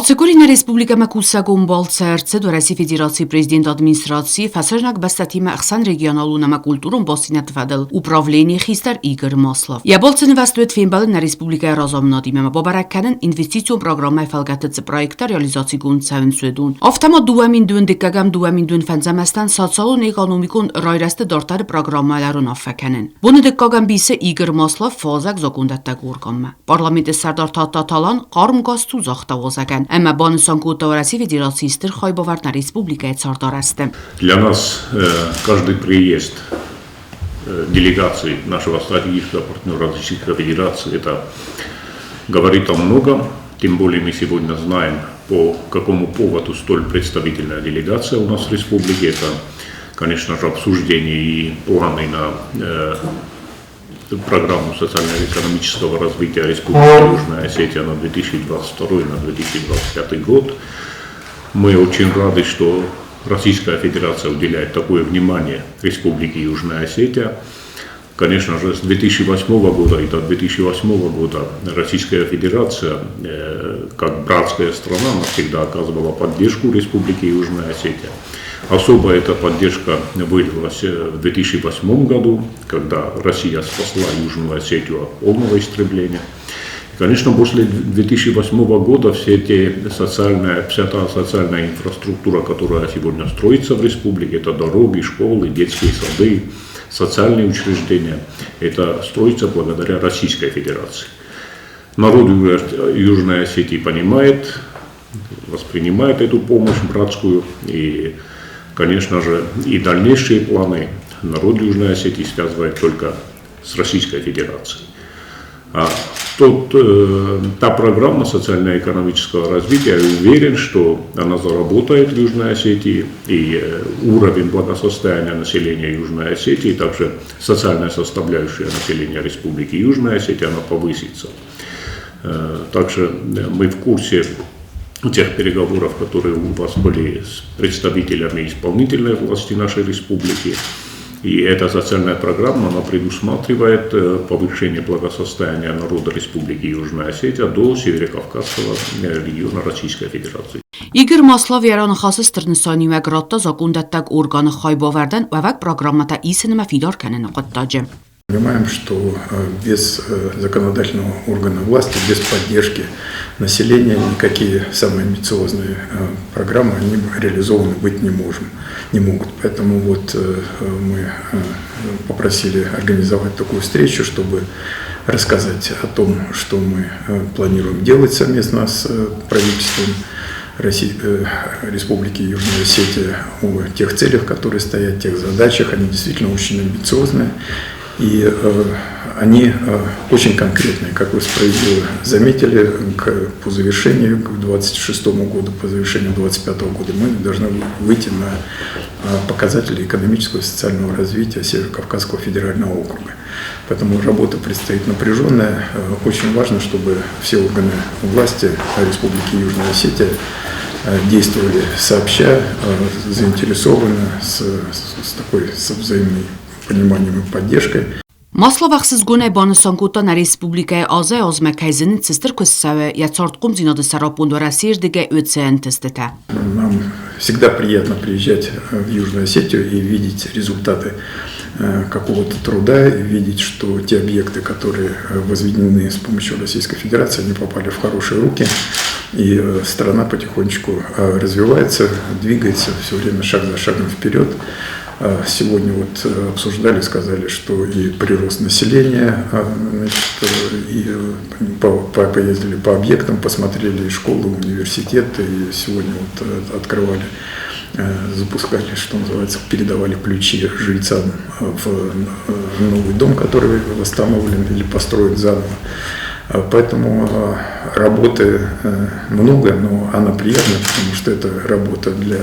Ացեկորին Ռեսպուբլիկա Մակուսագում Բոլցերցը Դորասի Ֆեդերացի Президент администрации фасажнак бастатима Ахсан регионалу нама культурум бостинатвадал управление хистар Игорь Маслов. Я болцен вастует фембалы на Республика Разомнадимема бобаракканын инвестицион программай фалгатыцы проекта реализациягун цавин суедун. Автама дуамин дун диккагам дуамин дун фанзамастан социалун экономикун райрасты дортары программаларын аффаканын. Буны диккагам бисе Игорь Маслов фозак зокундатта гургамма. Парламенте сардар таталан қарм газ тузахта возаган. Эмма Бонусанку Дорасի Федерации Хайбовард на Республике Цардарасте. Для нас каждый приезд делегации нашего стратегического партнера Российской Федерации это говорит о многом. Тем более мы сегодня знаем, по какому поводу столь представительная делегация у нас в республике. Это, конечно же, обсуждение и планы на программу социально-экономического развития Республики Южная Осетия на 2022 и на 2025 год. Мы очень рады, что Российская Федерация уделяет такое внимание Республике Южная Осетия. Конечно же, с 2008 года и до 2008 года Российская Федерация, как братская страна, всегда оказывала поддержку Республике Южная Осетия. Особо эта поддержка вылилась в 2008 году, когда Россия спасла Южную Осетию от полного истребления. И, конечно, после 2008 года вся та социальная инфраструктура, которая сегодня строится в республике, это дороги, школы, детские сады, социальные учреждения, это строится благодаря Российской Федерации. Народ Южной Осетии понимает, воспринимает эту помощь братскую, и, конечно же, и дальнейшие планы народ Южной Осетии связывает только с Российской Федерацией. Та программа социально-экономического развития, я уверен, что она заработает в Южной Осетии, и уровень благосостояния населения Южной Осетии, также социальная составляющая населения Республики Южная Осетия, она повысится. Также мы в курсе тех переговоров, которые у вас были с представителями исполнительной власти нашей республики. И эта социальная программа, она предусматривает повышение благосостояния народа Республики Южная Осетия до Северокавказского региона Российской Федерации. Игорь Маслов яранахасыз Тырнысани гратта закондаттаг органы Хайбовардан вавак программата исенема фидарканена каттаджи. Понимаем, что без законодательного органа власти, без поддержки населения никакие самые амбициозные программы они реализованы быть не могут. Поэтому вот мы попросили организовать такую встречу, чтобы рассказать о том, что мы планируем делать совместно с правительством Республики Южная Осетия, о тех целях, которые стоят, тех задачах. Они действительно очень амбициозные. И они очень конкретные, как вы справедливо заметили, по завершению, к 2026 году, по завершению 2025 года мы должны выйти на показатели экономического и социального развития Северокавказского федерального округа. Поэтому работа предстоит напряженная. Очень важно, чтобы все органы власти Республики Южная Осетия действовали сообща, заинтересованно, с взаимной пониманием и поддержкой. Масловахсыз гуне Бонусанкута на Республике Азия озмекайзен цистеркуссаве я царткум зиноды сарапунду рассирдиге уцентестета. Нам всегда приятно приезжать в Южную Осетию и видеть результаты какого-то труда, и видеть, что те объекты, которые возведены с помощью Российской Федерации, они попали в хорошие руки, и страна потихонечку развивается, двигается все время шаг за шагом вперед. Сегодня вот обсуждали, сказали, что и прирост населения, и поездили по объектам, посмотрели и школы, университеты, и сегодня вот открывали, запускали, что называется, передавали ключи жильцам в новый дом, который восстановлен или построен заново. Поэтому работы много, но она приятная, потому что это работа для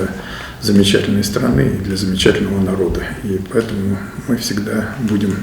замечательной страны и для замечательного народа. И поэтому мы всегда будем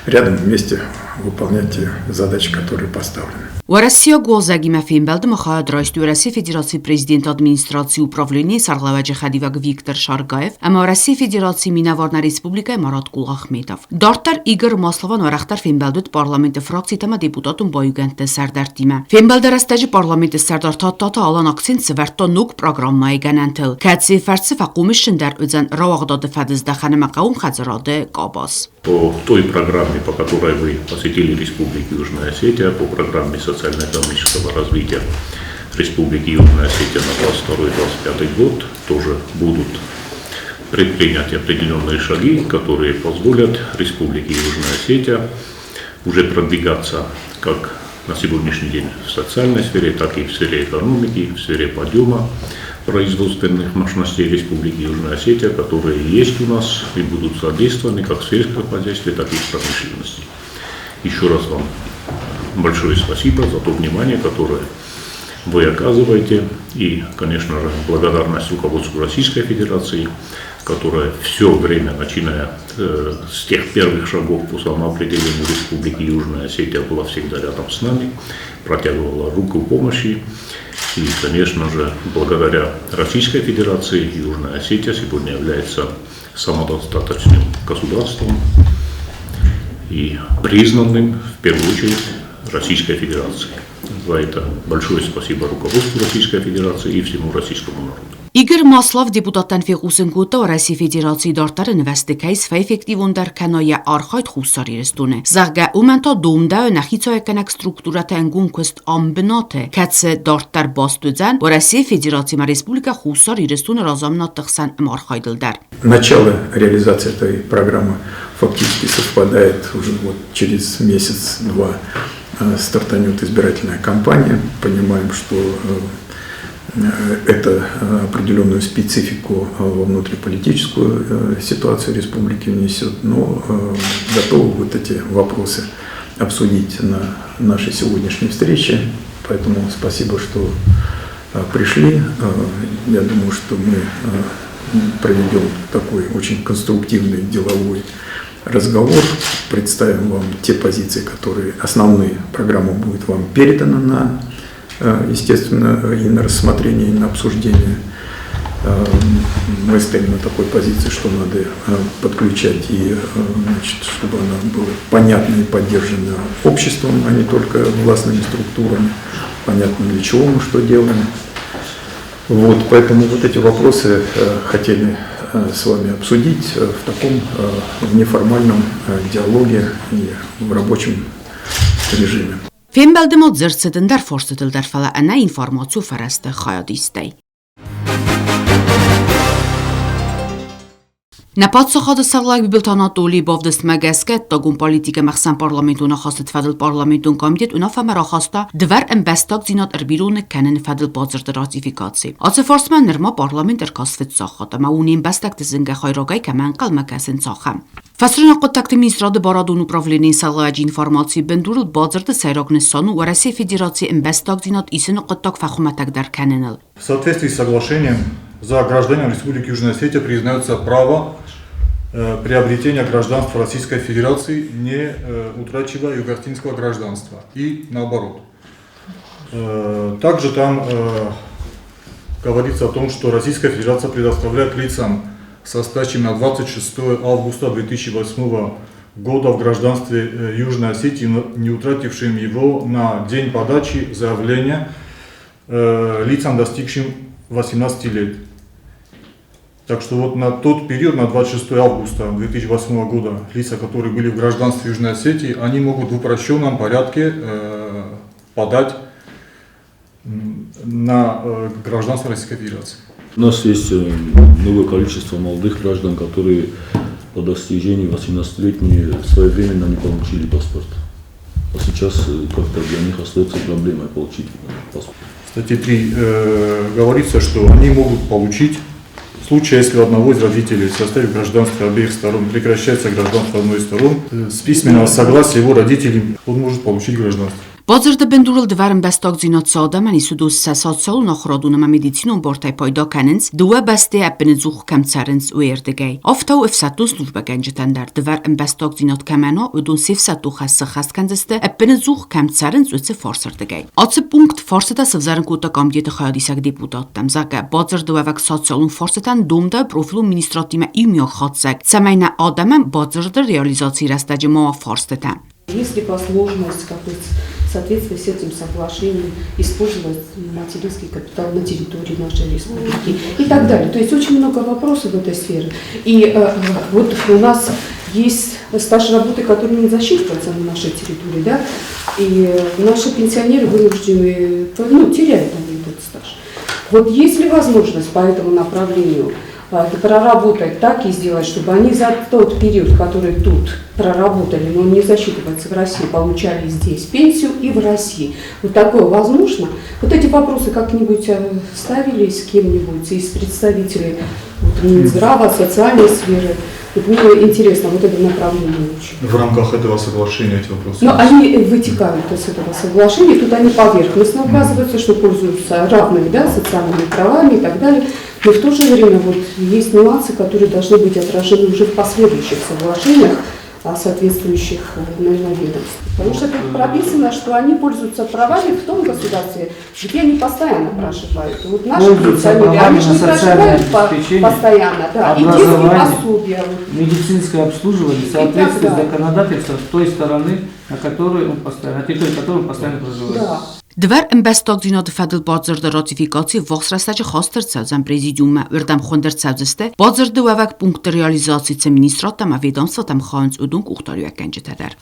рядом вместе выполнять те задачи, которые поставлены. У Россия гозагима финбалды махадрайст у Россия Федерации президент администрации управления Сарлаваджи Хадиваг Виктор Шаргаев, ама Россия Федерации Минаварна Республика Марат Кул Ахметов. Дартар Игорь Маслован варахтар финбалдут парламенты фракции тама депутатун боюгенте сардартима. Финбалды растажи парламенты сардартата алан акцент сверто нук программай генентел. Катси фарси факумишин дар үзен равагдады фадызда ханама каум хазраде кабас. По той программе, по которой вы посетили Республику Южная Осетия, по программе социально-экономического развития Республики Южная Осетия на 22-25 год, тоже будут предприняты определенные шаги, которые позволят Республике Южная Осетия уже продвигаться как на сегодняшний день в социальной сфере, так и в сфере экономики, в сфере подъема производственных мощностей Республики Южная Осетия, которые есть у нас и будут задействованы как в сельском хозяйстве, так и в промышленности. Еще раз вам большое спасибо за то внимание, которое вы оказываете, и, конечно же, благодарность руководству Российской Федерации, которая все время, начиная с тех первых шагов по самоопределению Республики Южная Осетия, была всегда рядом с нами, протягивала руку помощи. И, конечно же, благодаря Российской Федерации Южная Осетия сегодня является самодостаточным государством и признанным, в первую очередь, Российской Федерацией. За это большое спасибо руководству Российской Федерации и всему российскому народу. Игорь Маслов депутаттан фեղուսնկուտը Россия Федерации դարտարը նվաստիկայս ֆեյֆեկտիվ ունդար կանոյա արխայտ խուսարիրստունը զաղգա ումենտա դումդա նախիցոյականակ структурата անգունքստ ամբնոթե կացը դարտար բաստուձան Россия Федерации ма Республика խուսարիրստունը разамնա տխսան մարխայդլդար. Начало реализации этой программы фактически совпадает уже вот через месяц-два стартанет избирательная кампания. Понимаем, что это определенную специфику во внутриполитическую ситуацию республики внесет, но готовы вот эти вопросы обсудить на нашей сегодняшней встрече. Поэтому спасибо, что пришли. Я думаю, что мы проведем такой очень конструктивный деловой разговор, представим вам те позиции, которые основные. Программа будет вам передана естественно, и на рассмотрение, и на обсуждение. Мы стоим на такой позиции, что надо подключать, и, значит, чтобы она была понятна и поддержана обществом, а не только властными структурами. Понятно, для чего мы что делаем. Вот, поэтому вот эти вопросы хотели с вами обсудить в таком неформальном диалоге и в рабочем режиме. Финбалды мод зерцеден дар форсетел дар фала ана информацию фарасты хаядистай. На подсохады сарлаг бибилтанатоли бовдест магаскет тагун политика махсан парламентуна хастет фадл парламентун комитет уна фамара хаста двар эмбестак зинат эрбирун канен фадл базерд ратификации. Аце форсман нерма парламент эркасфет сахата ма унин бестак тезинга хайрагай каман қалмакасен сахам. Фасрина контакты министрады барадун управление салгаджи информации бендурл базерд сайрагнесану у Россия Федерации эмбестак зинат исен коттак фахуматак дар каненел. В соответствии с соглашением за гражданам Республики Южная Осетия признается право приобретения гражданства Российской Федерации, не утрачивая югославского гражданства, и наоборот. Также там говорится о том, что Российская Федерация предоставляет лицам со стачем на 26 августа 2008 года в гражданстве Южной Осетии, не утратившим его на день подачи заявления лицам, достигшим 18 лет. Так что вот на тот период, на 26 августа 2008 года, лица, которые были в гражданстве Южной Осетии, они могут в упрощенном порядке подать на гражданство Российской Федерации. У нас есть новое количество молодых граждан, которые по достижении 18-летней своевременно не получили паспорт. А сейчас как-то для них остается проблемой получить паспорт. В статье 3 говорится, что они могут получить в случае, если у одного из родителей в составе гражданства обеих сторон прекращается гражданство одной из сторон, с письменного согласия его родителей он может получить гражданство. Բոձրդը բնդուրել դվարն բեստոք ձինոտ սոդամ անիսուդուս սասոցոլ նոխրոդունը մեդիցինուն բորտայ պոյդո կանենց դուը բեստե ապնը ձուխ կամցարենց ու երդգայ Օֆթաու էֆսատուս նուրբագան ջտանդար դվար ըմբեստոք ձինոտ կամանո ուդուն սիվսատու խասը խասկանձստը ապնը ձուխ կամցարենց ուծը ֆորսրդգայ Օծը պունկտ ֆորսետա սվզարն կուտա կամդիետը խայադիսակ դիպուտատ տամզակը բոձրդը վավակ սոցիալուն ֆորսետան դումդա պրոֆիլու մինիստրատիմը իմյո խոցակ Սամայնա ադամը բոձրդը ռեալիզացի растаджимо форстета Есть ли возможность в соответствии с этим соглашением использовать материнский капитал на территории нашей республики и так далее. То есть очень много вопросов в этой сфере. И вот у нас есть стаж работы, который не засчитывается на нашей территории, да, и наши пенсионеры вынуждены, теряют этот стаж. Вот есть ли возможность по этому направлению проработать так и сделать, чтобы они за тот период, который тут проработали, но он не засчитывается в России, получали здесь пенсию и в России. Вот такое возможно? Вот эти вопросы как-нибудь ставили с кем-нибудь из представителей Минздрава, социальной сферы? Вот мне интересно вот это направление очень. В рамках этого соглашения эти вопросы? Но они вытекают из этого соглашения, тут они поверхностно указываются, что пользуются равными, да, социальными правами и так далее. Но в то же время вот есть нюансы, которые должны быть отражены уже в последующих соглашениях соответствующих, наверное, ведомств. Потому что тут прописано, что они пользуются правами в том государстве, где они постоянно проживают. Вот наши пенсионеры, они же не проживают постоянно, да, и детские пособия. Медицинское обслуживание в соответствии с законодательством той стороны, на территории которой он постоянно проживает. Да. Դվար ըմբեստոք ձինոտ ֆադլ բոձրդը ռատիֆիկացի ողսրաստաճը խոստրցազան պրեզիդիումը վրդամ խոնդրցազստե բոձրդը վավակ պունկտ ռեալիզացիցը մինիստրատամ ավեդամսվատամ խանց ուդունք ուղտարյական ջտադար